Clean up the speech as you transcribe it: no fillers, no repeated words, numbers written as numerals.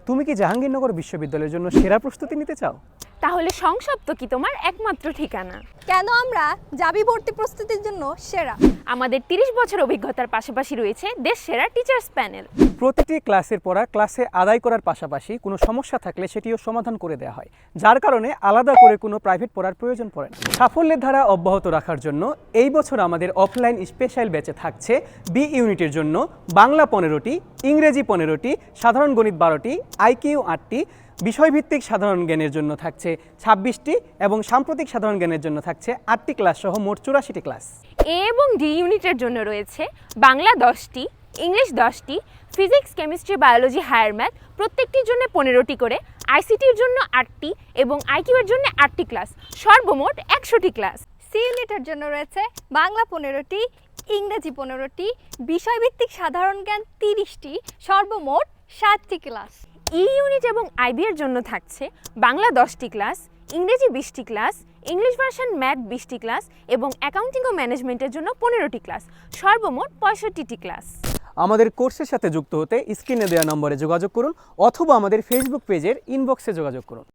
তুমি কি জাহাঙ্গীরনগর বিশ্ববিদ্যালয়ের জন্য সেরা প্রস্তুতি নিতে চাও? তাহলে সংসপ্ত কি তোমার একমাত্র ঠিকানা? কেন আমরা জাবি ভর্তি প্রস্তুতির জন্য সেরা? আমাদের 30 বছর অভিজ্ঞতার পাশাপাশি রয়েছে দেশ সেরা টিচার্স প্যানেল। প্রতিটি ক্লাসের পড়া ক্লাসে আদায় করার পাশাপাশি কোনো সমস্যা থাকলে সেটিও সমাধান করে দেওয়া হয়, যার কারণে আলাদা করে কোনো প্রাইভেট পড়ার প্রয়োজন পড়ে না। সাফল্যের ধারা অব্যাহত রাখার জন্য এই বছর আমাদের অফলাইন স্পেশাল ব্যাচে থাকছে বি ইউনিটের জন্য বাংলা 15টি, ইংরেজি 15টি, সাধারণ গণিত 12টি, ICU 8টি, বিষয়ভিত্তিক সাধারণ জ্ঞানের জন্য থাকছে 26টি এবং সাম্প্রতিক সাধারণ জ্ঞানের জন্য থাকছে 8টি ক্লাস সহ মোট 84টি ক্লাস। এ এবং ডি ইউনিটের জন্য রয়েছে বাংলা 10টি, ইংলিশ 10টি, physics, chemistry, biology, higher math প্রত্যেকটির জন্য 15টি করে, ICTর জন্য 8টি এবং IQ এর জন্য 8টি ক্লাস, সর্বমোট 100টি ক্লাস। সি ইউনিটের জন্য রয়েছে বাংলা 15টি, ইংরেজি 15টি, বিষয়ভিত্তিক সাধারণ জ্ঞান 30টি, সর্বমোট 60টি ক্লাস। ই ইউনিট এবং IB এর জন্য থাকছে বাংলা 10টি ক্লাস, ইংরেজি 20টি ক্লাস, ইংলিশ ভার্সন ম্যাথ 20টি ক্লাস এবং অ্যাকাউন্টিং ও ম্যানেজমেন্টের জন্য 15টি ক্লাস, সর্বমোট 65টি ক্লাস। আমাদের কোর্সের সাথে যুক্ত হতে স্ক্রিনে দেওয়া নম্বরে যোগাযোগ করুন অথবা আমাদের ফেসবুক পেজের ইনবক্সে যোগাযোগ করুন।